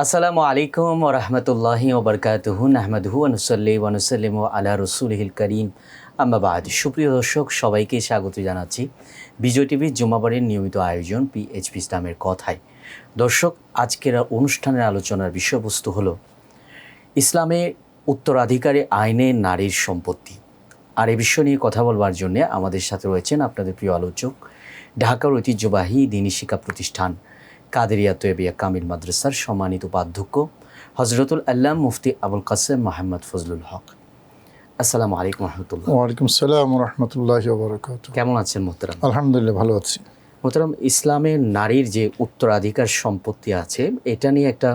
আসসালামু আলাইকুম ওয়া রাহমাতুল্লাহি ওয়া বারাকাতুহু নাহমাদুহু ওয়া নুসাল্লি ওয়া নুসাল্লিমু আলা রাসূলিহিল কারীম আম্মা বা'দ। সুপ্রিয় দর্শক, সবাইকে স্বাগত জানাচ্ছি বিজয় টিভির জুমাবারের নিয়মিত আয়োজন পিএইচপি ইসলামের কথায়। দর্শক, আজকের অনুষ্ঠানের আলোচনার বিষয়বস্তু হলো ইসলামে উত্তরাধিকারী আইনে নারীর সম্পত্তি। আর এ বিষয় নিয়ে কথা বলবার জন্য আমাদের সাথে রয়েছেন আপনাদের প্রিয় আলোচক, ঢাকার ঐতিহ্যবাহী দ্বীনি শিক্ষা প্রতিষ্ঠান কাদেরিয়া তৈয়বিয়া কামিল মাদ্রাসার সম্মানিত উপাধ্যক্ষ হজরতুল আল্লাহ মুফতি আবুল কাসেম মোহাম্মদ ফজলুল হক। আসসালামু আলাইকুম রহমতুল্লাহ। ওয়ালাইকুম সালাম রহমতুল্লাহি ওয়া বারাকাতুহু। কেমন আছেন মোহতারাম? আলহামদুলিল্লাহ, ভালো আছি। মোহতারাম, ইসলামে নারীর যে উত্তরাধিকার সম্পত্তি আছে, এটা নিয়ে একটা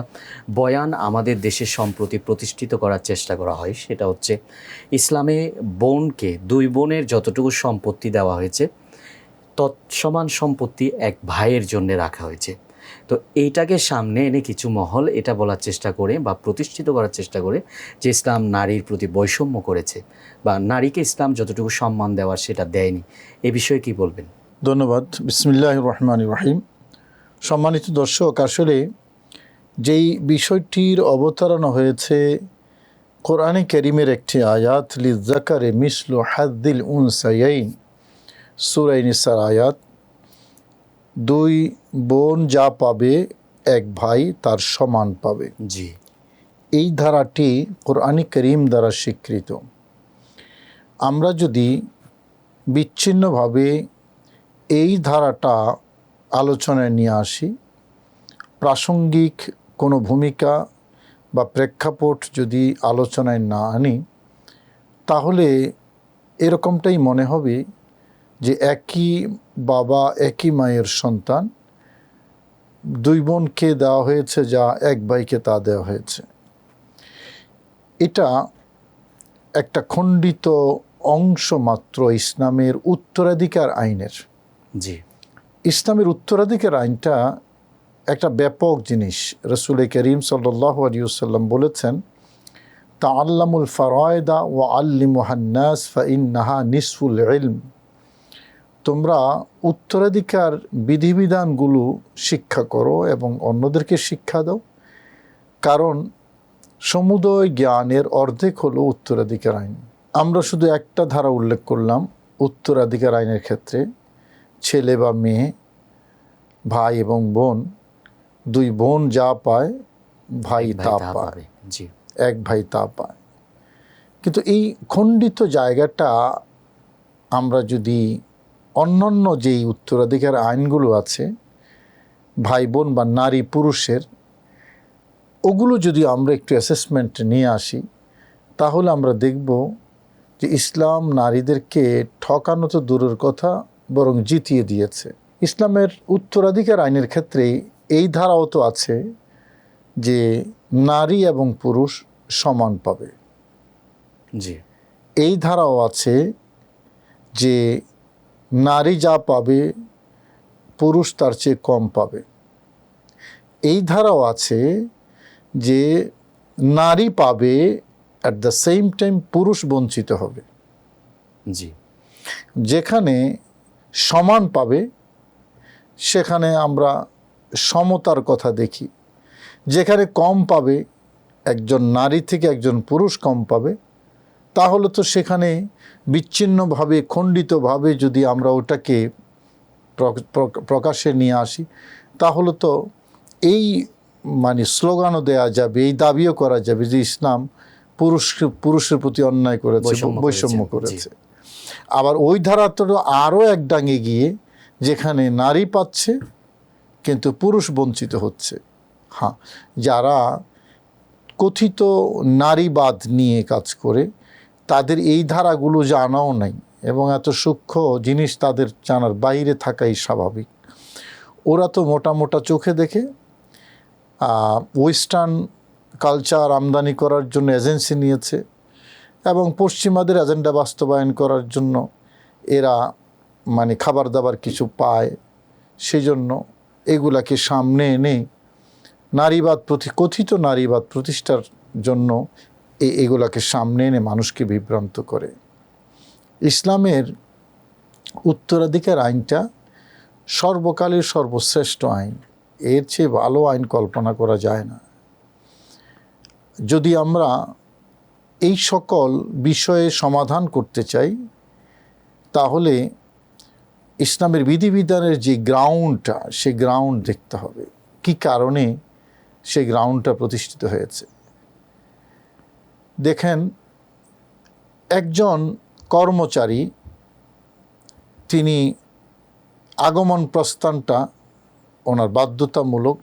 বয়ান আমাদের দেশে সম্প্রতি প্রতিষ্ঠিত করার চেষ্টা করা হয়। সেটা হচ্ছে, ইসলামে বোনকে, দুই বোনের যতটুকু সম্পত্তি দেওয়া হয়েছে তৎসমান সম্পত্তি এক ভাইয়ের জন্য রাখা হয়েছে। তো এইটাকে সামনে এনে কিছু মহল এটা বলার চেষ্টা করে বা প্রতিষ্ঠিত করার চেষ্টা করে যে ইসলাম নারীর প্রতি বৈষম্য করেছে বা নারীকে ইসলাম যতটুকু সম্মান দেওয়ার সেটা দেয়নি। এ বিষয়ে কি বলবেন? ধন্যবাদ। বিসমিল্লাহির রহমানির রহিম। সম্মানিত দর্শক, আসলে যেই বিষয়টির অবতারণা হয়েছে কোরআনে কারীমের একটি আয়াত, লিযাকারি মিসলু হাযযিল উনসায়াইন, সূরা নিসার আয়াত, দুই বোন যা পাবে এক ভাই তার সমান পাবে। জি, এই ধারাটি কোরআনে কারীম দ্বারা স্বীকৃত। আমরা যদি বিচ্ছিন্নভাবে এই ধারাটা আলোচনায় নিয়ে আসি, প্রাসঙ্গিক কোনো ভূমিকা বা প্রেক্ষাপট যদি আলোচনায় না আনি, তাহলে এরকমটাই মনে হবে যে একই বাবা একই মায়ের সন্তান, দুই বোনকে দেওয়া হয়েছে যা এক ভাইকে তা দেওয়া হয়েছে। এটা একটা খণ্ডিত অংশ মাত্র ইসলামের উত্তরাধিকার আইনের। জি, ইসলামের উত্তরাধিকার আইনটা একটা ব্যাপক জিনিস। রাসূল করিম সাল্লাল্লাহু আলাইহি ওয়াসাল্লাম বলেছেন, তাআল্লামুল ফারায়দা ওয়া আল্লিমুহান নাস ফাইন্নাহা নিসফুল ইলম। তোমরা উত্তরাধিকার বিধিবিধানগুলো শিক্ষা করো এবং অন্যদেরকে শিক্ষা দাও, কারণ সমুদয় জ্ঞানের অর্ধেক হলো উত্তরাধিকার আইন। আমরা শুধু একটা ধারা উল্লেখ করলাম উত্তরাধিকার আইনের ক্ষেত্রে, ছেলে বা মেয়ে, ভাই এবং বোন, দুই বোন যা পায় ভাই তা পায়, জি, এক ভাই তা পায়। কিন্তু এই খণ্ডিত জায়গাটা আমরা যদি অন্যান্য যেই উত্তরাধিকার আইনগুলো আছে, ভাই বোন বা নারী পুরুষের, ওগুলো যদি আমরা একটু অ্যাসেসমেন্ট নিয়ে আসি, তাহলে আমরা দেখব যে ইসলাম নারীদেরকে ঠকানো তো দূরের কথা, বরং জিতিয়ে দিয়েছে। ইসলামের উত্তরাধিকার আইনের ক্ষেত্রে এই ধারাও তো আছে যে নারী এবং পুরুষ সমান পাবে। জি, এই ধারাও আছে যে নারী যা পাবে পুরুষ তার চেয়ে কম পাবে। এই ধারাও আছে যে নারী পাবে, অ্যাট দ্য সেম টাইম পুরুষ বঞ্চিত হবে। জি, যেখানে সমান পাবে সেখানে আমরা সমতার কথা দেখি, যেখানে কম পাবে, একজন নারী থেকে একজন পুরুষ কম পাবে, তাহলে তো সেখানে বিচ্ছিন্নভাবে খণ্ডিতভাবে যদি আমরা ওটাকে প্রকাশে নিয়ে আসি, তাহলে তো এই স্লোগানও দেয়া যাবে, এই দাবিও করা যাবে যে ইসলাম পুরুষের প্রতি অন্যায় করেছে, বৈষম্য করেছে। আবার ওই ধারা তো আরও এক ডাঙে গিয়ে যেখানে নারী পাচ্ছে কিন্তু পুরুষ বঞ্চিত হচ্ছে। হ্যাঁ, যারা কথিত নারীবাদ নিয়ে কাজ করে তাদের এই ধারাগুলো জানাও নাই এবং এত সূক্ষ্ম জিনিস তাদের জানার বাইরে থাকাই স্বাভাবিক। ওরা তো মোটা মোটা চোখে দেখে ওয়েস্টার্ন কালচার আমদানি করার জন্য এজেন্সি নিয়েছে এবং পশ্চিমাদের এজেন্ডা বাস্তবায়ন করার জন্য এরা খাবার দাবার কিছু পায়, সেজন্য এগুলাকে সামনে এনে নারীবাদ কথিত নারীবাদ প্রতিষ্ঠার জন্য এগুলাকে সামনে এনে মানুষকে বিভ্রান্ত করে। ইসলামের উত্তরাধিকার আইনটা সর্বকালের সর্বশ্রেষ্ঠ আইন। এর চেয়ে ভালো আইন কল্পনা করা যায় না। যদি আমরা এই সকল বিষয়ে সমাধান করতে চাই, তাহলে ইসলামের বিধিবিধানের যে গ্রাউন্ডটা, সে গ্রাউন্ড দেখতে হবে, কি কারণে সেই গ্রাউন্ডটা প্রতিষ্ঠিত হয়েছে। দেখেন, একজন কর্মচারী, তিনি আগমন প্রস্থানটা ওনার বাধ্যতামূলক,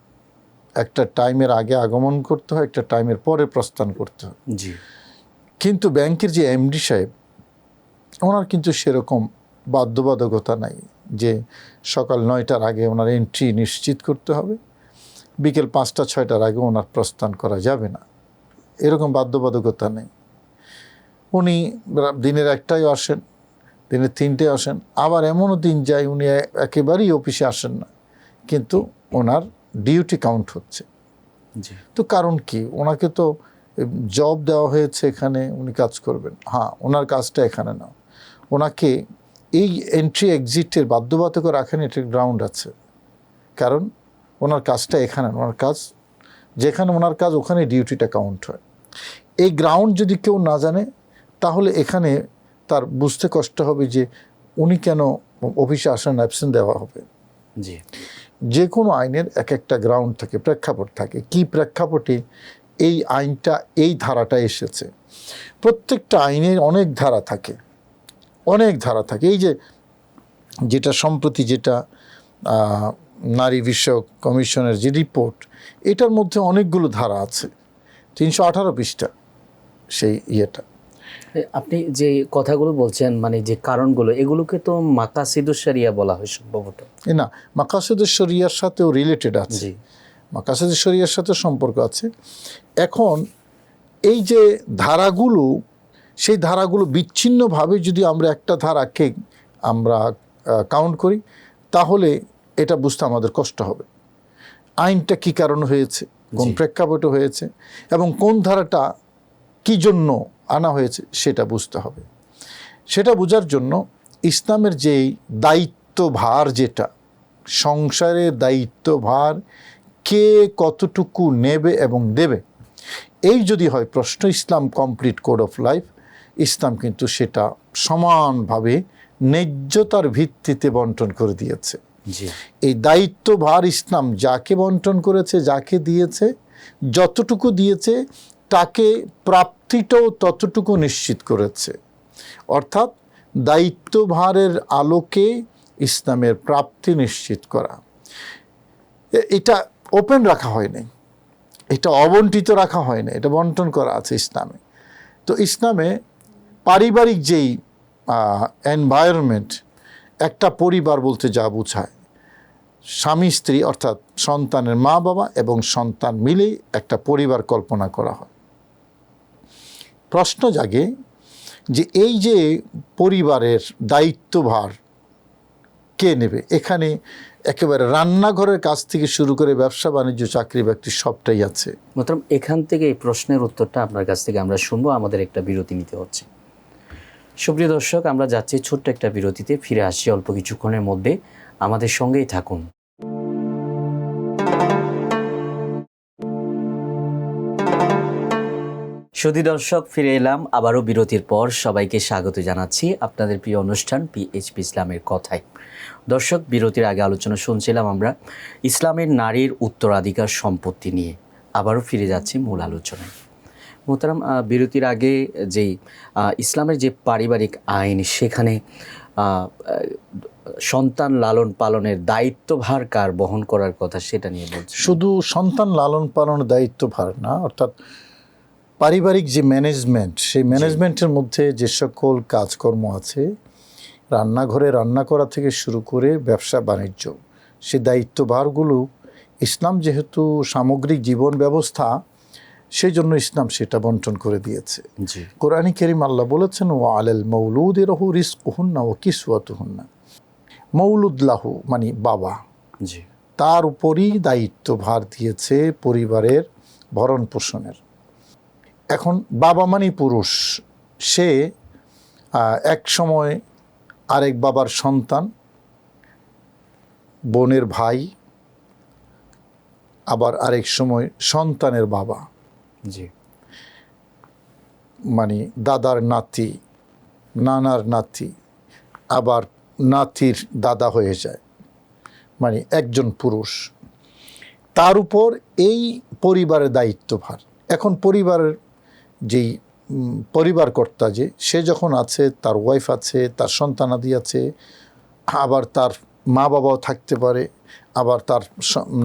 একটা টাইমের আগে আগমন করতে হয়, একটা টাইমের পরে প্রস্থান করতে হয়। জি। কিন্তু ব্যাংকের যে এমডি সাহেব, ওনার কিন্তু সেরকম বাধ্যবাধকতা নাই যে সকাল 9টার আগে ওনার এন্ট্রি নিশ্চিত করতে হবে, বিকেল 5টা-6টার আগে ওনার প্রস্থান করা যাবে না, এরকম বাধ্যবাধকতা নেই। উনি দিনের 1টায় আসেন, দিনের 3টে আসেন, আবার এমনও দিন যায় উনি একেবারেই অফিসে আসেন না, কিন্তু ওনার ডিউটি কাউন্ট হচ্ছে। জি। তো কারণ কি? ওনাকে তো জব দেওয়া হয়েছে, এখানে উনি কাজ করবেন। হ্যাঁ, ওনার কাজটা এখানে না, ওনাকে এই এন্ট্রি এক্সিটের বাধ্যবাধকতা রাখেন, এটা গ্রাউন্ড আছে। কারণ ওনার কাজটা এখানে, ওনার কাজ যেখানে ওনার কাজ, ওখানে ডিউটিটা কাউন্ট হয়। এই গ্রাউন্ড যদি কেউ না জানে, তাহলে এখানে তার বুঝতে কষ্ট হবে যে উনি কেন অফিসে আসেন, অ্যাবসেন্ট দেওয়া হবে। জি। যে কোনো আইনের এক একটা গ্রাউন্ড থাকে, প্রেক্ষাপট থাকে। কি প্রেক্ষাপটে এই আইনটা, এই ধারাটা এসেছে? প্রত্যেকটা আইনের অনেক ধারা থাকে, অনেক ধারা থাকে। এই যে যেটা সম্প্রতি যেটা নারী বিষয়ক কমিশনের যে রিপোর্ট, এটার মধ্যে অনেকগুলো ধারা আছে, 318 পৃষ্ঠা সেই ইয়েটা। আপনি যে কথাগুলো বলছেন, মানে যে কারণগুলো, এগুলোকে তো মাকাসিদুশ শরিয়া বলা হয় সম্ভবত। না, মাকাসিদুশ শরিয়ার সাথেও রিলেটেড আছে, জি। মাকাসিদুশ শরিয়ার সাথে সম্পর্ক আছে। এখন এই যে ধারাগুলো, সেই ধারাগুলো বিচ্ছিন্নভাবে যদি আমরা একটা ধারাকে আমরা কাউন্ট করি, তাহলে এটা বুঝতে আমাদের কষ্ট হবে। আইনটা কি কারণ হয়েছে, কোন প্রেক্ষাপটে হয়েছে, এবং কোন ধারাটা কি জন্য আনা হয়েছে, সেটা বুঝতে হবে। সেটা বোঝার জন্য ইসলামের যেই দায়িত্বভার, যেটা সংসারের দায়িত্বভার কে কতটুকু নেবে এবং দেবে, এই যদি হয় প্রশ্ন, ইসলাম কমপ্লিট কোড অফ লাইফ, ইসলাম কিন্তু সেটা সমানভাবে ন্যায্যতার ভিত্তিতে বন্টন করে দিয়েছে। জি। এই দায়িত্বভার ইসলাম যাকে বন্টন করেছে, যাকে দিয়েছে, যতটুকু দিয়েছে তাকে প্রাপ্তিটাও ততটুকু নিশ্চিত করেছে। অর্থাৎ দায়িত্বভারের আলোকে ইসলামের প্রাপ্তি নিশ্চিত করা, এটা ওপেন রাখা হয়নি, এটা অবন্টিত রাখা হয় না, এটা বন্টন করা আছে ইসলামে। তো ইসলামে পারিবারিক যেই এনভায়রনমেন্ট, একটা পরিবার বলতে যা বোঝায়, স্বামী স্ত্রী অর্থাৎ সন্তানের মা বাবা এবং সন্তান মিলেই একটা পরিবার কল্পনা করা হয়। প্রশ্ন জাগে যে এই যে পরিবারের দায়িত্বভার কে নেবে? এখানে একেবারে রান্নাঘরের কাজ থেকে শুরু করে ব্যবসা বাণিজ্য, চাকরি বাকরি সবটাই আছে। মোহতারাম, এখান থেকে এই প্রশ্নের উত্তরটা আপনার কাছ থেকে আমরা শুনবো। আমাদের একটা বিরতি নিতে হচ্ছে। সুপ্রিয় দর্শক, আমরা যাচ্ছি ছোট্ট একটা বিরতিতে, ফিরে আসছি অল্প কিছুক্ষণের মধ্যে, আমাদের সঙ্গেই থাকুন। সুধী দর্শক, ফিরে এলাম আবারও বিরতির পর। সবাইকে স্বাগত জানাচ্ছি আপনাদের প্রিয় অনুষ্ঠান পিএইচপি ইসলামের কথায়। দর্শক, বিরতির আগে আলোচনা শুনছিলাম আমরা ইসলামের নারীর উত্তরাধিকার সম্পত্তি নিয়ে। আবারও ফিরে যাচ্ছি মূল আলোচনায়। মোহতারাম, বিরতির আগে যেই ইসলামের যে পারিবারিক আইন, সেখানে সন্তান লালন পালনের দায়িত্বভার কার বহন করার কথা, সেটা নিয়ে বলছি। শুধু সন্তান লালন পালনের দায়িত্বভার না, অর্থাৎ পারিবারিক যে ম্যানেজমেন্ট, সেই ম্যানেজমেন্টের মধ্যে যে সকল কাজকর্ম আছে, রান্নাঘরে রান্না করা থেকে শুরু করে ব্যবসা বাণিজ্য, সেই দায়িত্বভারগুলো ইসলাম যেহেতু সামগ্রিক জীবন ব্যবস্থা, সেই জন্য ইসলাম সেটা বন্টন করে দিয়েছে। কোরআনে কারীম আল্লাহ বলেছেন, ওয়া আলাল মাউলুদি লাহু রিজকুহুন্না ওয়া কিসওয়াতুহুন্না। মৌলুদ লাহু মানে বাবা, তার উপরই দায়িত্বভার দিয়েছে পরিবারের ভরণ পোষণের। এখন বাবা মানে পুরুষ, সে এক সময় আরেক বাবার সন্তান, বোনের ভাই, আবার আরেক সময় সন্তানের বাবা। মানে দাদার নাতি, নানার নাতি, আবার নাতির দাদা হয়ে যায়, মানে একজন পুরুষ, তার উপর এই পরিবারের দায়িত্বভার। এখন পরিবারের যেই পরিবারকর্তা যে, সে যখন আছে, তার ওয়াইফ আছে, তার সন্তানাদি আছে, আবার তার মা বাবাও থাকতে পারে, আবার তার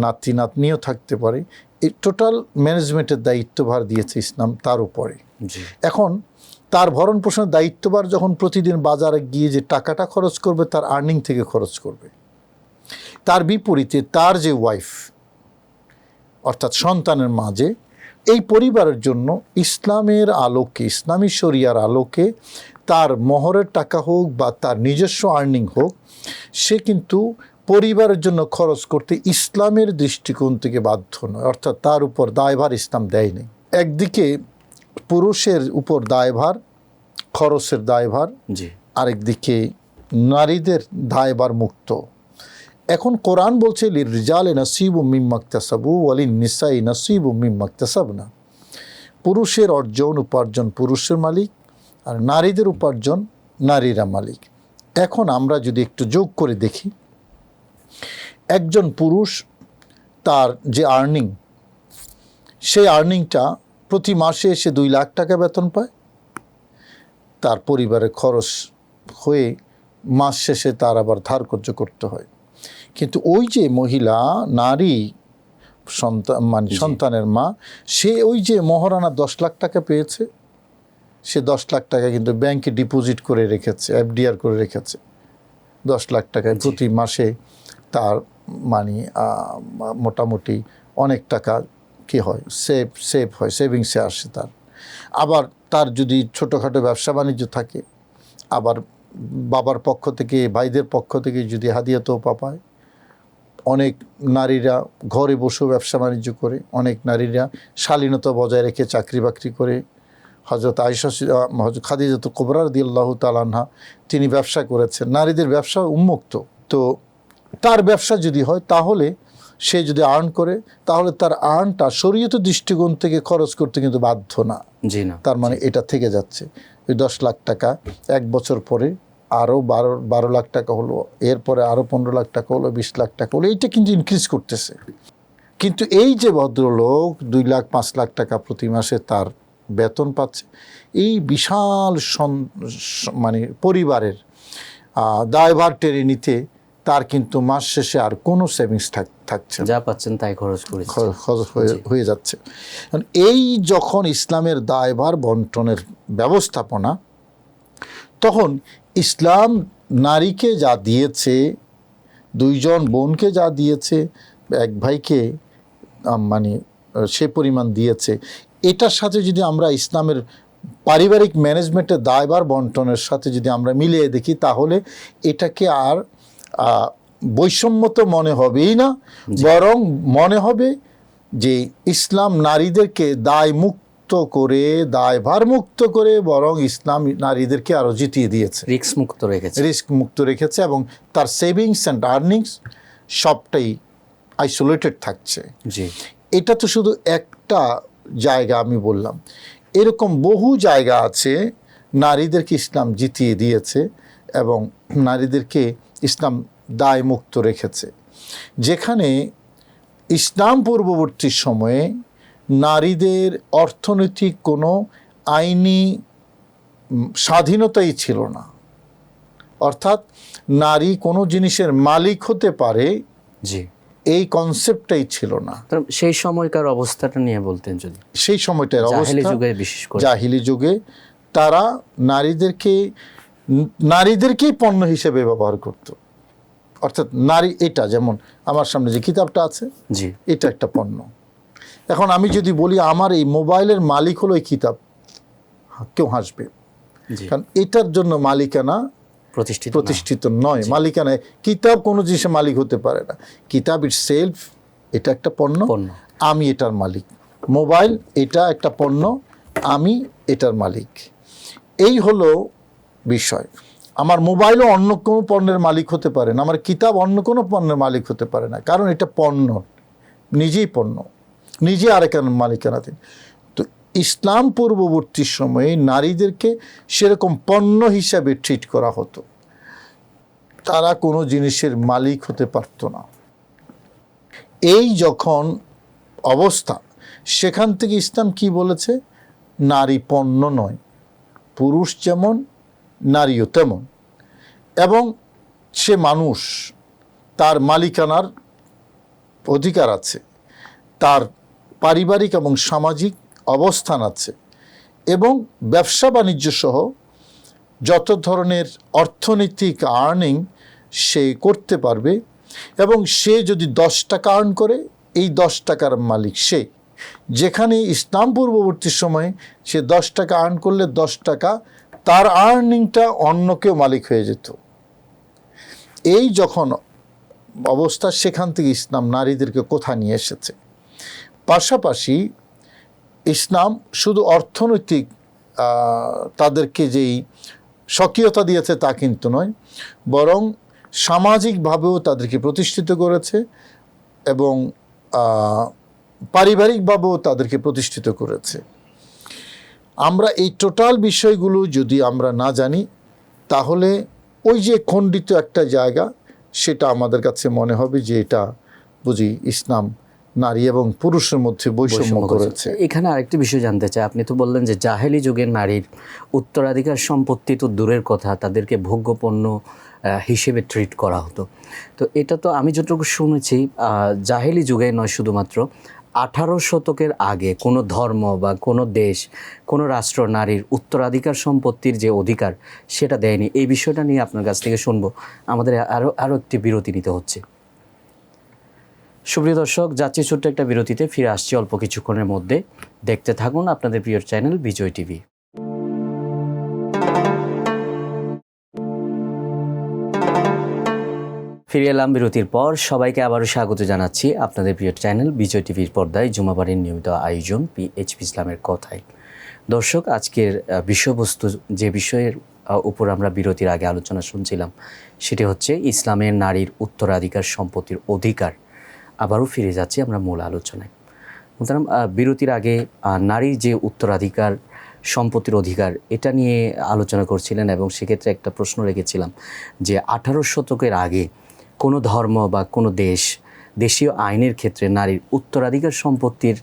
নাতি নাতনিও থাকতে পারে, এই টোটাল ম্যানেজমেন্টের দায়িত্বভার দিয়েছে ইসলাম তার উপরে। এখন তার ভরণ পোষণের দায়িত্বভার যখন প্রতিদিন বাজারে গিয়ে যে টাকাটা খরচ করবে, তার আর্নিং থেকে খরচ করবে। তার বিপরীতে তার যে ওয়াইফ, অর্থাৎ সন্তানের মাঝে, এই পরিবারের জন্য ইসলামের আলোকে, ইসলামী শরিয়ার আলোকে, তার মহরের টাকা হোক বা তার নিজস্ব আর্নিং হোক, সে কিন্তু পরিবারের জন্য খরচ করতে ইসলামের দৃষ্টিকোণ থেকে বাধ্য নয়, অর্থাৎ তার উপর দায়ভার ইসলাম দেয়নি। একদিকে পুরুষের উপর দায়ভার, খরচের দায়ভার, আরেকদিকে নারীদের দায়ভার মুক্ত। এখন কোরআন বলছে লিররিজালি নাসিবুম মিম্মা ইকতাসাবু ওয়া লিন-নিসাই নাসিবুম মিম্মা ইকতাসাবনা, পুরুষের উপার্জন পুরুষের মালিক, আর নারীদের উপার্জন নারীরা মালিক। এখন আমরা যদি একটু যোগ করে দেখি, একজন পুরুষ তার যে আর্নিং, সেই আর্নিংটা প্রতি মাসে এসে 2 লাখ টাকা বেতন পায়, তার পরিবারের খরচ হয়ে মাস শেষে তার আবার ধার কর্য করতে হয়। কিন্তু ওই যে মহিলা, নারী, সন্তানের মা, সে ওই যে মহারানা 10 লাখ টাকা পেয়েছে, সে 10 লাখ টাকা কিন্তু ব্যাংকে ডিপোজিট করে রেখেছে, এফডিআর করে রেখেছে। 10 লাখ টাকায় প্রতি মাসে তার মানে মোটামুটি অনেক টাকা কি হয়, সেভ হয়, সেভিংসে আসে তার। আবার তার যদি ছোটোখাটো ব্যবসা বাণিজ্য থাকে, আবার বাবার পক্ষ থেকে, ভাইদের পক্ষ থেকে যদি হাদিয়া তোফা পায়, অনেক নারীরা ঘরে বসেও ব্যবসা বাণিজ্য করে, অনেক নারীরা শালীনতা বজায় রেখে চাকরি বাকরি করে। হযরত আয়েশা, হযরত খাদিজা কুবরা রাদিয়াল্লাহু তাআলা আনহা, তিনি ব্যবসা করেছেন, নারীদের ব্যবসা উন্মুক্ত। তো তার ব্যবসা যদি হয়, তাহলে সে যদি আর্ন করে, তাহলে তার আর্নটা শরীয়তের দৃষ্টিকোণ থেকে খরচ করতে কিন্তু বাধ্য না। তার মানে এটা থেকে যাচ্ছে। ওই 10 লাখ টাকা 1 বছর পরে আরও 12 লাখ টাকা হলো, এরপরে আরও 15 লাখ টাকা হলো, 20 লাখ টাকা হলো, এইটা কিন্তু ইনক্রিজ করতেছে। কিন্তু এই যে ভদ্রলোক 2 লাখ 5 লাখ টাকা প্রতি মাসে তার বেতন পাচ্ছে, এই বিশাল মানে পরিবারের দায়ভার টেনে নিতে তার কিন্তু মাস শেষে আর কোনো সেভিংস থাকছে, যা পাচ্ছেন তাই খরচ হয়ে যাচ্ছে। এই যখন ইসলামের দায়ভার বন্টনের ব্যবস্থাপনা, তখন ইসলাম নারীকে যা দিয়েছে, 2 জন বোনকে যা দিয়েছে, এক ভাইকে মানে সে পরিমাণ দিয়েছে, এটার সাথে যদি আমরা ইসলামের পারিবারিক ম্যানেজমেন্টের দায়ভার বন্টনের সাথে যদি আমরা মিলিয়ে দেখি, তাহলে এটাকে আর বৈষম্য তো মনে হবেই না, বরং মনে হবে যে ইসলাম নারীদেরকে দায়মুক্ত করে, দায়ভার মুক্ত করে, বরং ইসলাম নারীদেরকে আরও জিতিয়ে দিয়েছে, রিস্ক মুক্ত রেখেছে, এবং তার সেভিংস অ্যান্ড আর্নিংস সবটাই আইসোলেটেড থাকছে। এটা তো শুধু একটা জায়গা আমি বললাম, এরকম বহু জায়গা আছে নারীদেরকে ইসলাম জিতিয়ে দিয়েছে এবং নারীদেরকে ইসলাম দায়মুক্ত রেখেছে, যেখানে ইসলাম পূর্ববর্তী সময়ে নারীদের অর্থনৈতিক কোনো আইনি স্বাধীনতাই ছিল না। অর্থাৎ নারী কোনো জিনিসের মালিক হতে পারে, এই কনসেপ্টটাই ছিল না। সেই সময়কার অবস্থাটা নিয়ে বলতেন যদি। সেই সময়টার অবস্থা, বিশেষ করে জাহিলি যুগে তারা নারীদেরকেই পণ্য হিসেবে ব্যবহার করত। অর্থাৎ নারী, এটা যেমন আমার সামনে যে কিতাবটা আছে, এটা একটা পণ্য। এখন আমি যদি বলি আমার এই মোবাইলের মালিক হলো এই কিতাব, কেউ হাসবে, কারণ এটার জন্য মালিকানা প্রতিষ্ঠিত নয়। মালিকানায় কিতাব কোনো জিনিসের মালিক হতে পারে না। কিতাব ইট সেলফ, এটা একটা পণ্য, আমি এটার মালিক। মোবাইল এটা একটা পণ্য, আমি এটার মালিক। এই হলো বিষয়। আমার মোবাইলও অন্য কোনো পণ্যের মালিক হতে পারে না, আমার কিতাব অন্য কোনো পণ্যের মালিক হতে পারে না, কারণ এটা পণ্য, নিজেই পণ্য, নিজে আরেক মালিকানাধীন। তো ইসলাম পূর্ববর্তী সময়ে নারীদেরকে সেরকম পণ্য হিসাবে ট্রিট করা হতো। তারা কোনো জিনিসের মালিক হতে পারত না। এই যখন অবস্থা, সেখান থেকে ইসলাম কি বলেছে? নারী পণ্য নয়, পুরুষ যেমন নারীও তেমন, এবং সে মানুষ, তার মালিকানার অধিকার আছে, তার পারিবারিক এবং সামাজিক অবস্থান আছে, এবং ব্যবসা বাণিজ্য সহ যত ধরনের অর্থনৈতিক আর্নিং সে করতে পারবে, এবং সে যদি 10 টাকা আর্ন করে, এই 10 টাকার মালিক সে। যেখানে ইসলাম পূর্ববর্তী সময়ে সে 10 টাকা আর্ন করলে 10 টাকা তার আর্নিংটা অন্য কেউ মালিক হয়ে যেত। এই যখন অবস্থা, সেখান থেকে ইসলাম নারীদেরকে কোথায় নিয়ে এসেছে। পাশাপাশি ইসলাম শুধু অর্থনৈতিক তাদেরকে যেই স্বকীয়তা দিয়েছে তা কিন্তু নয়, বরং সামাজিকভাবেও তাদেরকে প্রতিষ্ঠিত করেছে, এবং পারিবারিকভাবেও তাদেরকে প্রতিষ্ঠিত করেছে। আমরা এই টোটাল বিষয়গুলো যদি আমরা না জানি, তাহলে ওই যে খণ্ডিত একটা জায়গা, সেটা আমাদের কাছে মনে হবে যে এটা বুঝি ইসলাম নারী এবং পুরুষের মধ্যে বৈষম্য করেছে। এখানে আরেকটি বিষয় জানতে চাই, আপনি তো বললেন যে জাহেলি যুগের নারীর উত্তরাধিকার সম্পত্তি তো দূরের কথা, তাদেরকে ভোগ্যপণ্য হিসেবে ট্রিট করা হতো। তো এটা তো আমি যতটুকু শুনেছি জাহেলি যুগে নয়, শুধুমাত্র 18 শতকের আগে কোনো ধর্ম বা কোনো দেশ, কোনো রাষ্ট্র নারীর উত্তরাধিকার সম্পত্তির যে অধিকার সেটা দেয়নি। এই বিষয়টা নিয়ে আপনার কাছ থেকে শুনবো। আমাদের আরও একটি বিরতি নিতে হচ্ছে। সুপ্রিয় দর্শক, যাচ্ছি ছোট্ট একটা বিরতিতে, ফিরে আসছি অল্প কিছুক্ষণের মধ্যে। দেখতে থাকুন আপনাদের প্রিয় চ্যানেল বিজয় টিভি। ফিরে এলাম বিরতির পর। সবাইকে আবারও স্বাগত জানাচ্ছি আপনাদের প্রিয় চ্যানেল বিজয় টিভির পর্দায় জুমাবারের নিয়মিত আয়োজন PHP ইসলামের কথায়। দর্শক, আজকের বিষয়বস্তু, যে বিষয়ের উপর আমরা বিরতির আগে আলোচনা শুনছিলাম, সেটি হচ্ছে ইসলামের নারীর উত্তরাধিকার সম্পত্তির অধিকার। আবারও ফিরে যাচ্ছি আমরা মূল আলোচনায়। মোহতারাম, বিরতির আগে নারীর যে উত্তরাধিকার সম্পত্তির অধিকার, এটা নিয়ে আলোচনা করছিলেন, এবং সেক্ষেত্রে একটা প্রশ্ন রেখেছিলাম যে 18 শতকের আগে কোনো ধর্ম বা কোনো দেশীয় আইনের ক্ষেত্রে নারীর উত্তরাধিকার সম্পত্তির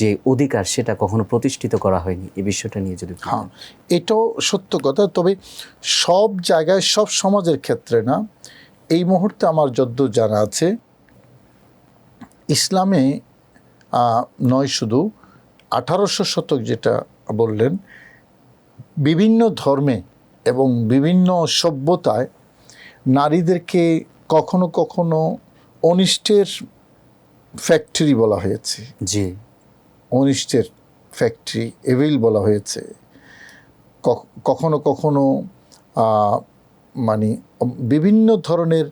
যে অধিকার, সেটা কখনো প্রতিষ্ঠিত করা হয়নি। এই বিষয়টা নিয়ে যদি হ্যাঁ, এটাও সত্য কথা, তবে সব জায়গায় সব সমাজের ক্ষেত্রে না। এই মুহূর্তে আমার যদ্দূর জানা আছে, ইসলামে নয়, শুধু 1800 শতক যেটা বললেন, বিভিন্ন ধর্মে এবং বিভিন্ন সভ্যতায় নারীদেরকে কখনো কখনো অনিষ্টের ফ্যাক্টরি বলা হয়েছে। জি, অনিষ্টের ফ্যাক্টরি, এভিল বলা হয়েছে। কখনো কখনো মানে বিভিন্ন ধরনের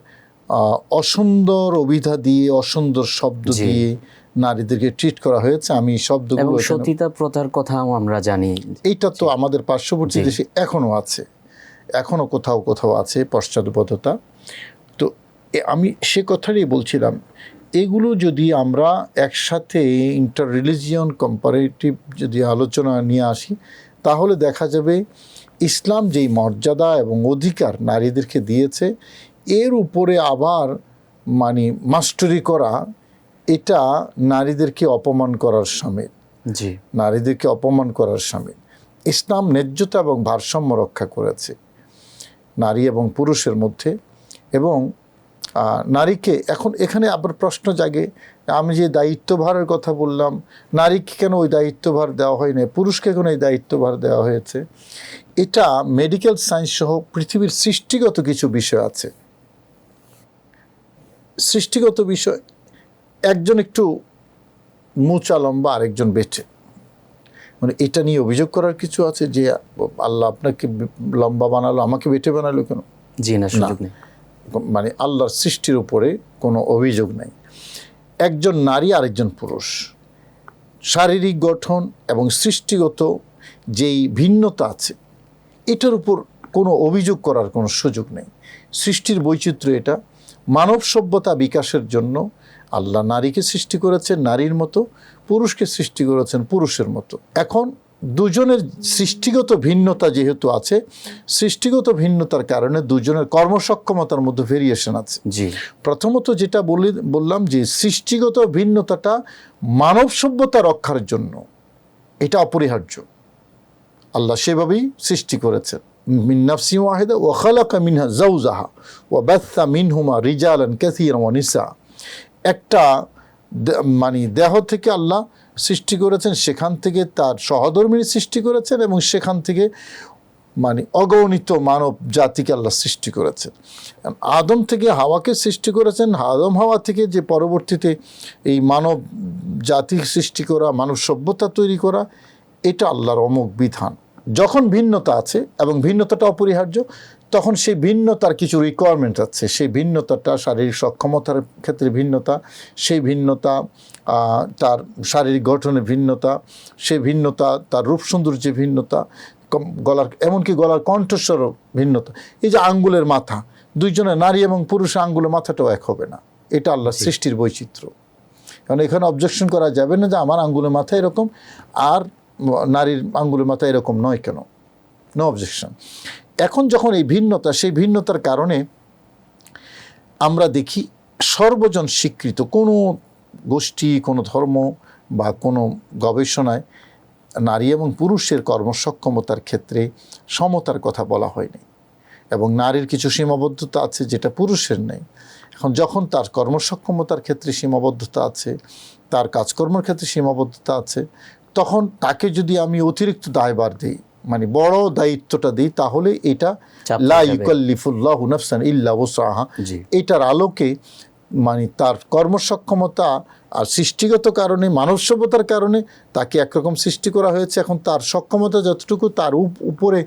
অসুন্দর অভিধা দিয়ে, অসুন্দর শব্দ দিয়ে নারীদেরকে ট্রিট করা হয়েছে। আমি শব্দগুলো, সতীতা প্রথার কথাও আমরা জানি। এইটা তো আমাদের পার্শ্ববর্তী দেশে এখনও আছে, এখনও কোথাও কোথাও আছে পশ্চাৎপদতা। তো আমি সে কথাটাই বলছিলাম, এগুলো যদি আমরা একসাথে ইন্টার রিলিজিয়ন কম্পারেটিভ যদি আলোচনা নিয়ে আসি, তাহলে দেখা যাবে ইসলাম যেই মর্যাদা এবং অধিকার নারীদেরকে দিয়েছে, এর উপরে আবার মানে মাস্টারি করা, এটা নারীদেরকে অপমান করার শামিল। জি, নারীদেরকে অপমান করার শামিল। ইসলাম ন্যায্যতা এবং ভারসাম্য রক্ষা করেছে নারী এবং পুরুষের মধ্যে, এবং নারীকে এখন এখানে আবার প্রশ্ন জাগে, আমি যে দায়িত্বভারের কথা বললাম, নারীকে কেন ওই দায়িত্বভার দেওয়া হয় না, পুরুষকে কেন এই দায়িত্বভার দেওয়া হয়েছে? এটা মেডিকেল সায়েন্স সহ পৃথিবীর সৃষ্টিগত কিছু বিষয় আছে। সৃষ্টিগত বিষয়, একজন একটু মোচা লম্বা, আরেকজন বেটে, মানে এটা নিয়ে অভিযোগ করার কিছু আছে যে আল্লাহ আপনাকে লম্বা বানালো, আমাকে বেটে বানালো কেন? জি না, সুযোগ নেই। মানে আল্লাহর সৃষ্টির উপরে কোনো অভিযোগ নেই। একজন নারী, আরেকজন পুরুষ, শারীরিক গঠন এবং সৃষ্টিগত যেই ভিন্নতা আছে, এটার উপর কোনো অভিযোগ করার কোনো সুযোগ নেই। সৃষ্টির বৈচিত্র্য এটা। মানব সভ্যতা বিকাশের জন্য আল্লাহ নারীকে সৃষ্টি করেছেন নারীর মতো, পুরুষকে সৃষ্টি করেছেন পুরুষের মতো। এখন দুজনের সৃষ্টিগত ভিন্নতা যেহেতু আছে, সৃষ্টিগত ভিন্নতার কারণে দুজনের কর্মসক্ষমতার মধ্যে ভেরিয়েশন আছে। জি, প্রথমত যেটা বললাম যে সৃষ্টিগত ভিন্নতাটা মানব সভ্যতা রক্ষার জন্য এটা অপরিহার্য। আল্লাহ সেভাবেই সৃষ্টি করেছেন। মিন নাফসিন ওয়াহিদা ওয়া খালাকা মিনহা যাওজাহা ওয়া বাথা মিনহুমা রিজালান কাসীরান ওয়া নিসা। একটা মানে দেহ থেকে আল্লাহ সৃষ্টি করেছেন, সেখান থেকে তার সহধর্মিণী সৃষ্টি করেছেন এবং সেখান থেকে মানে অগণিত মানব জাতিকে আল্লাহ সৃষ্টি করেছেন। আদম থেকে হাওয়াকে সৃষ্টি করেছেন, আদম হাওয়া থেকে যে পরবর্তীতে এই মানব জাতি সৃষ্টি করা, মানব সভ্যতা তৈরি করা, এটা আল্লাহর অমোঘ বিধান। যখন ভিন্নতা আছে এবং ভিন্নতাটা অপরিহার্য, তখন সেই ভিন্নতার কিছু রিকোয়ারমেন্ট আছে। সেই ভিন্নতাটা শারীরিক সক্ষমতার ক্ষেত্রে ভিন্নতা, সেই ভিন্নতা তার শারীরিক গঠনের ভিন্নতা, সেই ভিন্নতা তার রূপ সৌন্দর্যের ভিন্নতা, গলার এমনকি গলার কণ্ঠস্বরও ভিন্নতা। এই যে আঙ্গুলের মাথা, দুইজনের নারী এবং পুরুষের আঙ্গুলের মাথাটাও এক হবে না। এটা আল্লাহর সৃষ্টির বৈচিত্র্য। কারণ এখানে অবজেকশন করা যাবে না যে আমার আঙ্গুলের মাথা এরকম আর নারীর আঙ্গুলের মাথা এরকম নয় কেন, নো অবজেকশন। এখন যখন এই ভিন্নতা, সেই ভিন্নতার কারণে আমরা দেখি সর্বজন স্বীকৃত কোনো গোষ্ঠী, কোনো ধর্ম বা কোনো গবেষণায় নারী এবং পুরুষের কর্মসক্ষমতার ক্ষেত্রে সমতার কথা বলা হয়নি, এবং নারীর কিছু সীমাবদ্ধতা আছে যেটা পুরুষের নেই। এখন যখন তার কর্মসক্ষমতার ক্ষেত্রে সীমাবদ্ধতা আছে, তার কাজকর্মের ক্ষেত্রে সীমাবদ্ধতা আছে, তখন তাকে যদি আমি অতিরিক্ত দায়ভার দিই, মানে বড় দায়িত্বটা দিই, তাহলে এটা লা ইউকাল্লিফুল্লাহু নাফসান ইল্লা উসআহা, এটার আলোকে মানে তার কর্মসক্ষমতা আর সৃষ্টিগত কারণে, মানব সভ্যতার কারণে তাকে একরকম সৃষ্টি করা হয়েছে। এখন তার সক্ষমতা যতটুকু, তার উপরে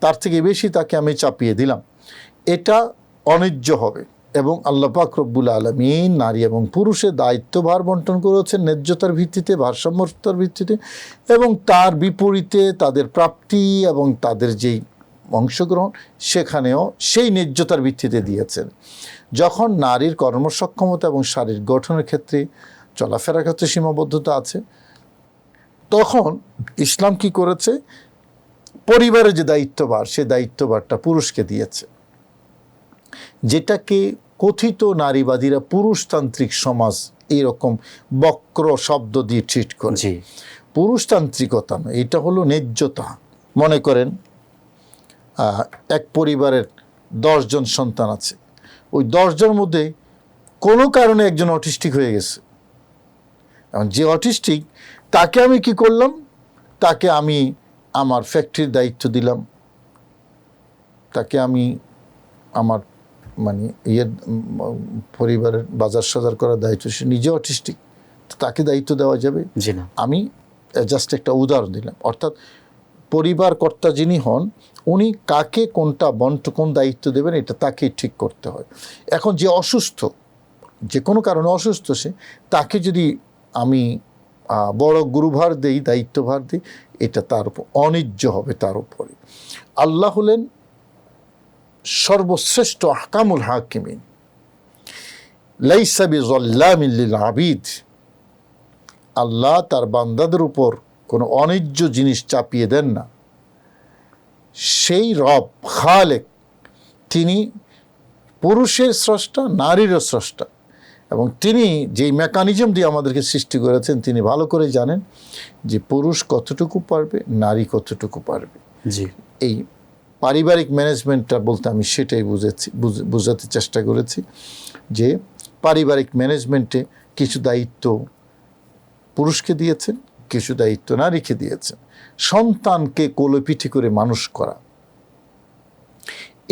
তার থেকে বেশি তাকে আমি চাপিয়ে দিলাম, এটা অন্যায্য হবে। এবং আল্লাহ পাক রব্বুল আলামিন নারী এবং পুরুষের দায়িত্বভার বন্টন করেছেন ন্যায্যতার ভিত্তিতে, ভারসাম্যতার ভিত্তিতে, এবং তার বিপরীতে তাদের প্রাপ্তি এবং তাদের যেই অংশগ্রহণ সেখানেও সেই ন্যায্যতার ভিত্তিতে দিয়েছেন। যখন নারীর কর্মসক্ষমতা এবং শারীরিক গঠনের ক্ষেত্রে, চলাফেরার ক্ষেত্রে সীমাবদ্ধতা আছে, তখন ইসলাম কি করেছে, পরিবারের যে দায়িত্বভার, সে দায়িত্বভারটা পুরুষকে দিয়েছে, যেটাকে কথিত নারীবাদীরা পুরুষতান্ত্রিক সমাজ এইরকম বক্র শব্দ দিয়ে ট্রিট করে। পুরুষতান্ত্রিকতা নয়, এটা হলো ন্যায্যতা। মনে করেন এক পরিবারের 10 জন সন্তান আছে, ওই 10 জনের মধ্যে কোনো কারণে একজন অটিস্টিক হয়ে গেছে। এবং যে অটিস্টিক, তাকে আমি কি করলাম, তাকে আমি আমার ফ্যাক্টরির দায়িত্ব দিলাম, তাকে আমি আমার মানে পরিবারের বাজার সাজার করার দায়িত্ব, সে নিজে অটিস্টিক, তাকে দায়িত্ব দেওয়া যাবে? আমি জাস্ট একটা উদাহরণ দিলাম। অর্থাৎ পরিবার কর্তা যিনি হন, উনি কাকে কোনটা কোন দায়িত্ব দেবেন, এটা তাকে ঠিক করতে হয়। এখন যে অসুস্থ, যে কোনো কারণে অসুস্থ, সে তাকে যদি আমি বড় গুরুভার দেই, দায়িত্বভার দিই, এটা তার উপর অন্যায্য হবে। তার উপরে আল্লাহ হলেন সর্বশ্রেষ্ঠ আহকামুল হাকিমিন, লাইসা বিযাল্লামিন লিল আবিদ। আল্লাহ তার বান্দাদের উপর কোনো অন্যায্য জিনিস চাপিয়ে দেন না। সেই রব খালেক, তিনি পুরুষের স্রষ্টা, নারীরও স্রষ্টা, এবং তিনি যেই মেকানিজম দিয়ে আমাদেরকে সৃষ্টি করেছেন, তিনি ভালো করে জানেন যে পুরুষ কতটুকু পারবে, নারী কতটুকু পারবে। এই পারিবারিক ম্যানেজমেন্টটা বলতে আমি সেটাই বুঝাতে চেষ্টা করেছি, যে পারিবারিক ম্যানেজমেন্টে কিছু দায়িত্ব পুরুষকে দিয়েছেন, কিছু দায়িত্ব নারীকে দিয়েছেন। সন্তানকে কোলে পিঠে করে মানুষ করা,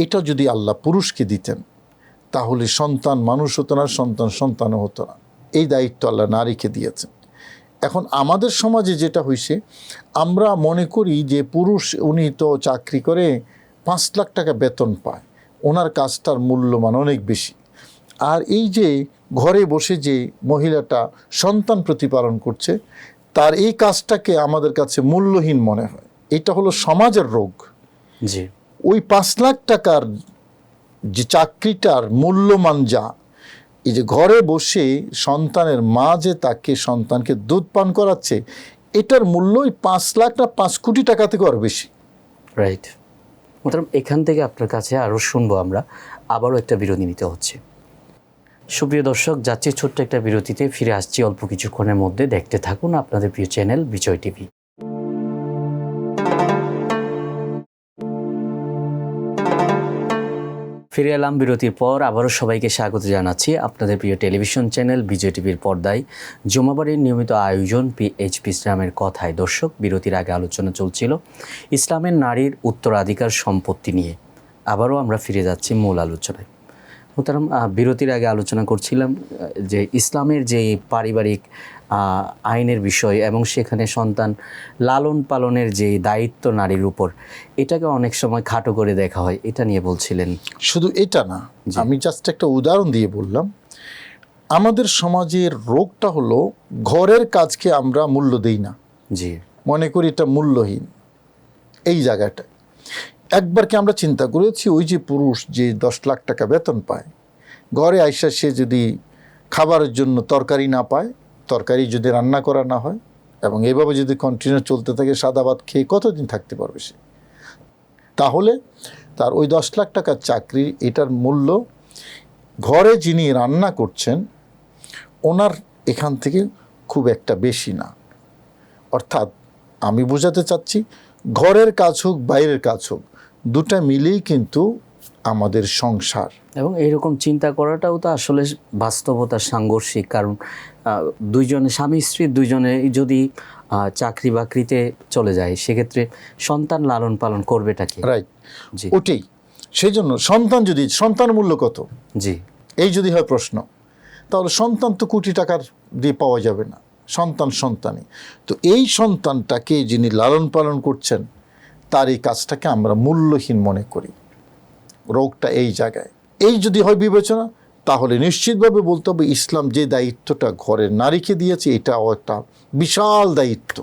এটা যদি আল্লাহ পুরুষকে দিতেন, তাহলে সন্তান মানুষ হতো না, সন্তানও হতো না। এই দায়িত্ব আল্লাহ নারীকে দিয়েছেন। এখন আমাদের সমাজে যেটা হয়েছে, আমরা মনে করি যে পুরুষ, উনি তো চাকরি করে 5 লাখ টাকা বেতন পায়, ওনার কাজটার মূল্যমান অনেক বেশি। আর এই যে ঘরে বসে যে মহিলাটা সন্তান প্রতিপালন করছে, তার এই কাজটাকে আমাদের কাছে মূল্যহীন মনে হয়। এটা হলো সমাজের রোগ। ওই 5 লাখ টাকার যে চাকরিটার মূল্যমান যা, এই যে ঘরে বসে সন্তানের মা যে তাকে সন্তানকে দুধ পান করাচ্ছে, এটার মূল্যই 5 লাখ না 5 কোটি টাকা থেকে আরও বেশি। রাইট। মোহতারাম, এখান থেকে আপনার কাছে আরও শুনবো আমরা। আবারও একটা বিরতি নিতে হচ্ছে। সুপ্রিয় দর্শক, যাচ্ছি ছোট্ট একটা বিরতিতে, ফিরে আসছি অল্প কিছুক্ষণের মধ্যে। দেখতে থাকুন আপনাদের প্রিয় চ্যানেল বিজয় টিভি। ফিরে এলাম বিরতির পর। আবারও সবাইকে স্বাগত জানাচ্ছি আপনাদের প্রিয় টেলিভিশন চ্যানেল বিজয় টিভির পর্দায় জুমাবারের নিয়মিত আয়োজন পিএইচপি ইসলামের কথায়। দর্শক, বিরতির আগে আলোচনা চলছিল ইসলামের নারীর উত্তরাধিকার সম্পত্তি নিয়ে। আবারও আমরা ফিরে যাচ্ছি মূল আলোচনায়। মোহতারাম, বিরতির আগে আলোচনা করছিলাম যে ইসলামের যে পারিবারিক আইনের বিষয় এবং সেখানে সন্তান লালন পালনের যে দায়িত্ব নারীর উপর, এটাকে অনেক সময় খাটো করে দেখা হয়, এটা নিয়ে বলছিলেন। শুধু এটা না, আমি জাস্ট একটা উদাহরণ দিয়ে বললাম। আমাদের সমাজের রোগটা হলো ঘরের কাজকে আমরা মূল্য দেই না, জি, মনে করি এটা মূল্যহীন। এই জায়গাটা একবার কি আমরা চিন্তা করেছি, ওই যে পুরুষ যে 10 লাখ টাকা বেতন পায়, ঘরে আইসা সে যদি খাবারের জন্য তরকারি না পায়, তরকারি যদি রান্না করা না হয়, এবং এভাবে যদি কন্টিনিউ চলতে থাকে, সাদা ভাত খেয়ে কতদিন থাকতে পারবে সে? তাহলে তার ওই 10 লাখ টাকার চাকরি, এটার মূল্য ঘরে যিনি রান্না করছেন ওনার এখান থেকে খুব একটা বেশি না। অর্থাৎ আমি বোঝাতে চাচ্ছি, ঘরের কাজ হোক বাইরের কাজ হোক, দুটা মিলেই কিন্তু আমাদের সংসার। এবং এইরকম চিন্তা করাটাও তো আসলে বাস্তবতার সাংঘর্ষিক। কারণ দুইজনে, স্বামী স্ত্রী দুইজনে যদি চাকরি বাকরিতে চলে যায়, সেক্ষেত্রে সন্তান লালন পালন করবেটা কি? রাইট, জি, ওটাই। সেই জন্য সন্তান মূল্য কত, জি, এই যদি হয় প্রশ্ন, তাহলে সন্তান তো কোটি টাকার দিয়ে পাওয়া যাবে না। সন্তানই তো, এই সন্তানটাকে যিনি লালন পালন করছেন তার এই কাজটাকে আমরা মূল্যহীন মনে করি। রোগটা এই জায়গায়। এই যদি হয় বিবেচনা, তাহলে নিশ্চিতভাবে বলতে হবে ইসলাম যে দায়িত্বটা ঘরের নারীকে দিয়েছে, এটাও একটা বিশাল দায়িত্ব।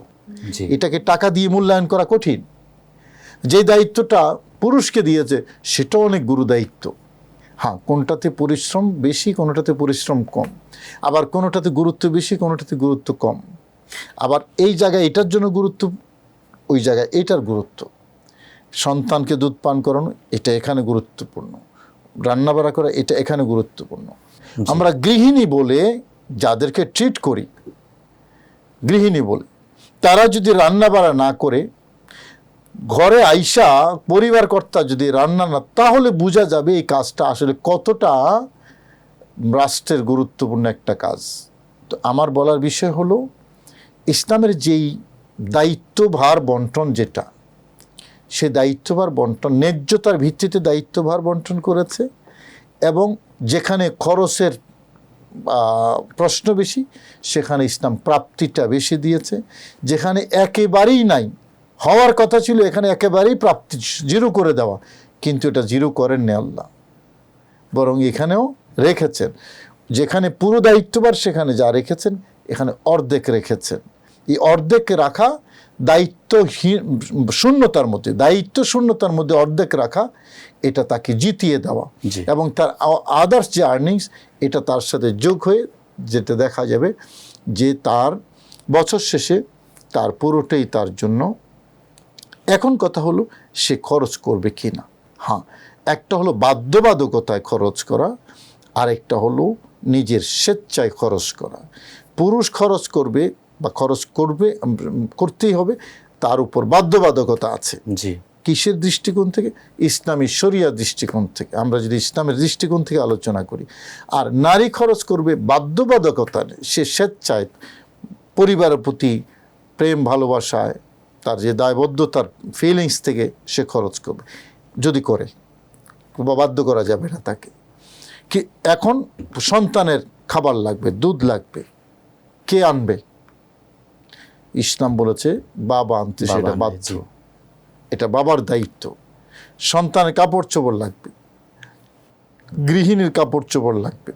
জি, এটাকে টাকা দিয়ে মূল্যায়ন করা কঠিন। যে দায়িত্বটা পুরুষকে দিয়েছে সেটাও অনেক গুরু দায়িত্ব। হ্যাঁ, কোনটাতে পরিশ্রম বেশি, কোনোটাতে পরিশ্রম কম, আবার কোনোটাতে গুরুত্ব বেশি, কোনোটাতে গুরুত্ব কম। আবার এই জায়গায় এটার জন্য গুরুত্ব, ওই জায়গায় এটার গুরুত্ব। সন্তানকে দুধ পান করানো, এটা এখানে গুরুত্বপূর্ণ। রান্নাবাড়া করা, এটা এখানে গুরুত্বপূর্ণ। আমরা গৃহিণী বলে যাদেরকে ট্রিট করি, গৃহিণী বলে, তারা যদি রান্নাবাড়া না করে, ঘরে আইসা পরিবার কর্তা যদি রান্না না, তাহলে বোঝা যাবে এই কাজটা আসলে কতটা রাষ্ট্রের গুরুত্বপূর্ণ একটা কাজ। তো আমার বলার বিষয় হলো, ইসলামের যেই দায়িত্বভার বন্টন, যেটা সে দায়িত্বভার বন্টন ন্যায্যতার ভিত্তিতে দায়িত্বভার বন্টন করেছে, এবং যেখানে খরচের প্রশ্ন বেশি সেখানে ইসলাম প্রাপ্তিটা বেশি দিয়েছে। যেখানে একেবারেই নাই, হওয়ার কথা ছিল এখানে একেবারেই প্রাপ্তি জিরো করে দেওয়া, কিন্তু এটা জিরো করেননি আল্লাহ, বরং এখানেও রেখেছেন। যেখানে পুরো দায়িত্বভার সেখানে যা রেখেছেন, এখানে অর্ধেক রেখেছেন। এই অর্ধেক রাখা দায়িত্ব শূন্যতার মধ্যে অর্ধেক রাখা, এটা তাকে জিতিয়ে দেওয়া, এবং তার আদার্স যে আর্নিংস, এটা তার সাথে যোগ হয়ে যেটা দেখা যাবে যে তার বছর শেষে তার পুরোটাই তার জন্য। এখন কথা হলো সে খরচ করবে কি না। হ্যাঁ, একটা হলো বাধ্যবাধকতায় খরচ করা, আরেকটা হলো নিজের স্বেচ্ছায় খরচ করা। পুরুষ খরচ করবে বা করতেই হবে, তার উপর বাধ্যবাধকতা আছে। জি, কিসের দৃষ্টিকোণ থেকে? ইসলামী শরিয়ার দৃষ্টিকোণ থেকে, আমরা যদি ইসলামের দৃষ্টিকোণ থেকে আলোচনা করি। আর নারী খরচ করবে বাধ্যবাধকতা, সে স্বেচ্ছায় পরিবারের প্রতি প্রেম ভালোবাসায়, তার যে দায়বদ্ধতার ফিলিংস থেকে সে খরচ করবে, যদি করে, বা বাধ্য করা যাবে না তাকে। কি এখন সন্তানের খাবার লাগবে, দুধ লাগবে, কে আনবে? ইসলাম বলেছে বাবা আনতে, সেটা বাধ্য, এটা বাবার দায়িত্ব। সন্তানের কাপড় চোপড় লাগবে, গৃহিণীর কাপড় চোপড় লাগবে,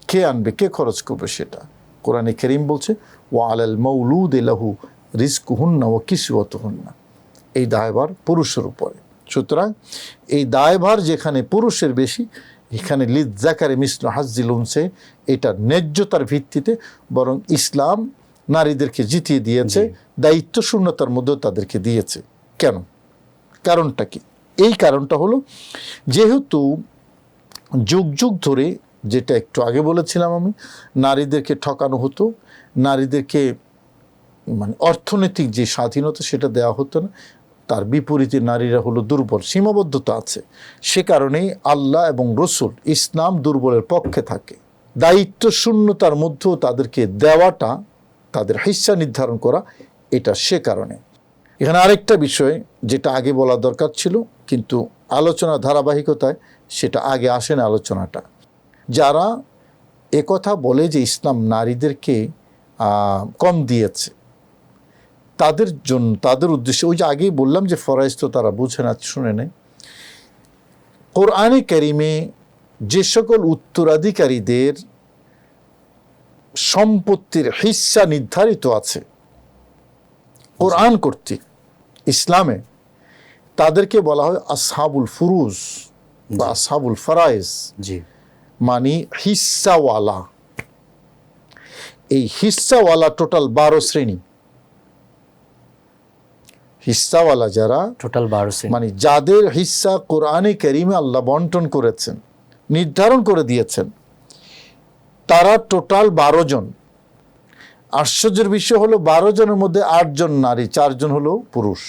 কে আনবে, কে খরচ করবে? সেটা কোরআনে কারীম বলছে, ওয়া আলাল মাউলুদি লাহু রিজকুহুন্না ওয়া কিসওয়াতুহুন্না। এই দায়ভার পুরুষের উপরে। সুতরাং এই দায়ভার যেখানে পুরুষের বেশি, এখানে লিজ্জাকারে মিসলু হাজ্জিল উনসে, এটা ন্যায্যতার ভিত্তিতে, বরং ইসলাম নারীদেরকে জিতিয়ে দিয়েছে, দায়িত্ব শূন্যতার মধ্যেও তাদেরকে দিয়েছে। কেন? কারণটা কি? এই কারণটা হলো, যেহেতু যুগ যুগ ধরে, যেটা একটু আগে বলেছিলাম আমি, নারীদেরকে ঠকানো হতো, নারীদেরকে মানে অর্থনৈতিক যে স্বাধীনতা সেটা দেওয়া হতো না, তার বিপরীতে নারীরা হলো দুর্বল, সীমাবদ্ধতা আছে। সে কারণেই আল্লাহ এবং রসুল, ইসলাম দুর্বলের পক্ষে থাকে। দায়িত্ব শূন্যতার মধ্যেও তাদেরকে দেওয়াটা, তাদের হিস্সা নির্ধারণ করা, এটা সে কারণে। এখানে আরেকটা বিষয় যেটা আগে বলা দরকার ছিল, কিন্তু আলোচনা ধারাবাহিকতায় সেটা আগে আসে না আলোচনাটা। যারা একথা বলে যে ইসলাম নারীদেরকে কম দিয়েছে, তাদের জন্য, তাদের উদ্দেশ্যে, ওই যে আগেই বললাম যে ফরজ তো তারা বুঝে না, শুনে নেয়। কোরআনে কারিমে যে সকল উত্তরাধিকারীদের সম্পত্তির হিস্সা নির্ধারিত আছে কোরআন কর্তৃক ইসলামে, তাদেরকে বলা হয় আসহাবুল ফুরুজ বা আসহাবুল ফারায়েজ, মানে হিস্সাওয়ালা। এই হিস্সাওয়ালা টোটাল 12 শ্রেণী। হিস্সাওয়ালা যারা, টোটাল 12 শ্রেণী, মানে যাদের হিস্সা কোরআনে কারিমে আল্লাহ বন্টন করেছেন, নির্ধারণ করে দিয়েছেন, তারা টোটাল 12 জন। আশ্চর্যের বিষয় হলো 12 জনের মধ্যে 8 জন নারী, 4 জন হলো পুরুষ।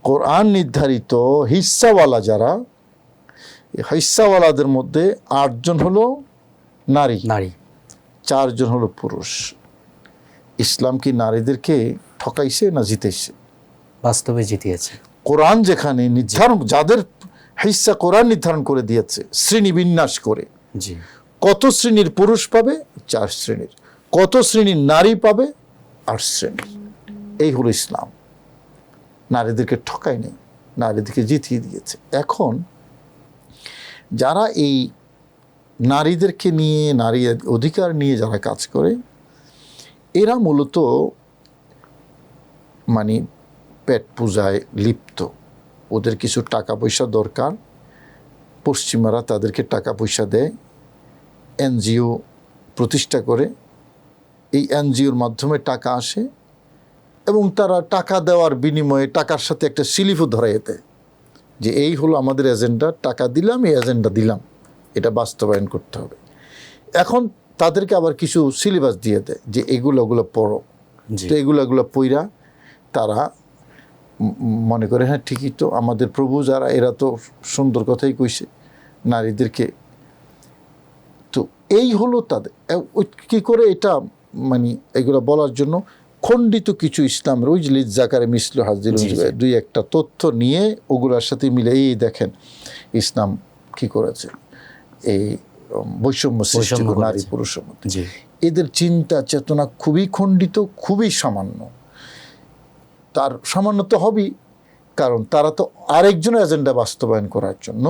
কোরআন নির্ধারিত হিস্সাওয়ালা যারা, হিস্সাওয়ালাদের মধ্যে 8 জন হলো নারী, 4 জন হলো পুরুষ। ইসলাম কি নারীদেরকে ঠকাইছে না জিতেছে? বাস্তবে জিতিয়েছে। কোরআন যেখানে নির্ধারণ, যাদের হিস্সা কোরআন নির্ধারণ করে দিয়েছে শ্রেণী বিন্যাস করে, কত শ্রেণীর পুরুষ পাবে? 4 শ্রেণীর। কত শ্রেণীর নারী পাবে? 8 শ্রেণীর। এই হলো ইসলাম। নারীদেরকে ঠকায় নেই, নারীদেরকে জিতিয়ে দিয়েছে। এখন যারা এই নারীদেরকে নিয়ে, নারী অধিকার নিয়ে যারা কাজ করে, এরা মূলত মানে পেট পূজায় লিপ্ত। ওদের কিছু টাকা পয়সা দরকার, পশ্চিমারা তাদেরকে টাকা পয়সা দেয়, এনজিও প্রতিষ্ঠা করে, এই এনজিওর মাধ্যমে টাকা আসে এবং তারা টাকা দেওয়ার বিনিময়ে টাকার সাথে একটা স্লিপও ধরাইয়ে দেয় যে এই হলো আমাদের এজেন্ডা, টাকা দিলাম, এই এজেন্ডা দিলাম, এটা বাস্তবায়ন করতে হবে। এখন তাদেরকে আবার কিছু সিলেবাস দিয়ে দেয় যে ওগুলো পড়ো। তো এগুলো পইরা তারা মনে করে হ্যাঁ ঠিকই তো, আমাদের প্রভু যারা, এরা তো সুন্দর কথাই কইছে নারীদেরকে। তো এই হলো তাদের কী করে এটা, মানে এগুলো বলার জন্য খণ্ডিত কিছু ইসলামের, ওই যে লিজ্জাকারে মিসলু হাজ্জিল, 2-1টা তথ্য নিয়ে ওগুলোর সাথে মিলে এই দেখেন ইসলাম কি করেছে, এই বৈষম্য সৃষ্টি করে নারী পুরুষের মধ্যে। এদের চিন্তা চেতনা খুবই খণ্ডিত, খুবই সামান্য। তার সামান্য তো হবেই, কারণ তারা তো আরেকজনের এজেন্ডা বাস্তবায়ন করার জন্য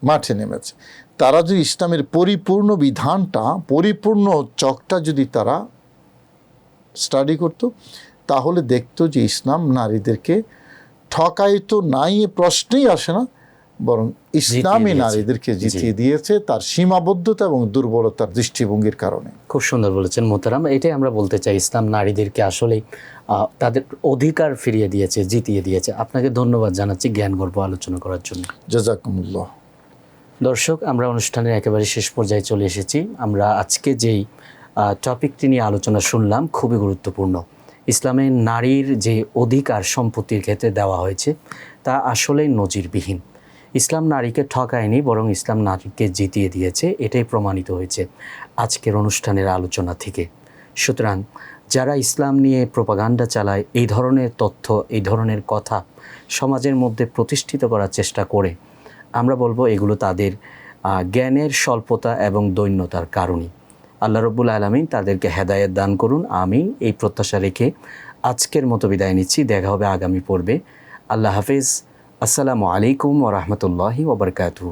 মাঠে নেমেছে। তারা যদি ইসলামের পরিপূর্ণ বিধানটা, পরিপূর্ণ চকটা যদি তারা স্টাডি করত, তাহলে দেখতো যে ইসলাম নারীদেরকে ঠকায় তো নাই, প্রশ্নেই আসে না, বরং ইসলামী নারীদেরকে জিতিয়ে দিয়েছে তার সীমাবদ্ধতা এবং দুর্বলতার দৃষ্টিভঙ্গির কারণে। খুব সুন্দর বলেছেন মোহতারাম। এটাই আমরা বলতে চাই, ইসলাম নারীদেরকে আসলেই তাদের অধিকার ফিরিয়ে দিয়েছে, জিতিয়ে দিয়েছে। আপনাকে ধন্যবাদ জানাচ্ছি জ্ঞানগর্ভ আলোচনা করার জন্য। জাযাকুমুল্লাহ। দর্শক, আমরা অনুষ্ঠানের একেবারে শেষ পর্যায়ে চলে এসেছি। আমরা আজকে যেই টপিকটি নিয়ে আলোচনা শুনলাম খুবই গুরুত্বপূর্ণ। ইসলামে নারীর যে অধিকার সম্পত্তির ক্ষেত্রে দেওয়া হয়েছে তা আসলেই নজিরবিহীন। ইসলাম নারীকে ঠকায়নি, বরং ইসলাম নারীকে জিতিয়ে দিয়েছে। এটাই প্রমাণিত হয়েছে আজকের অনুষ্ঠানের আলোচনা থেকে। সুতরাং যারা ইসলাম নিয়ে প্রোপাগান্ডা চালায়, এই ধরনের তথ্য, এই ধরনের কথা সমাজের মধ্যে প্রতিষ্ঠিত করার চেষ্টা করে, আমরা বলবো এগুলো তাদের জ্ঞানের স্বল্পতা এবং দৈন্যতার কারণে। আল্লাহ রাব্বুল আলামিন তাদেরকে হেদায়েত দান করুন, আমিন। এই প্রত্যাশা রেখে আজকের মতো বিদায় নিচ্ছি। দেখা হবে আগামী পর্বে। আল্লাহ হাফেজ। আসসালামু আলাইকুম ওয়া রাহমাতুল্লাহি ওয়া বারাকাতুহু।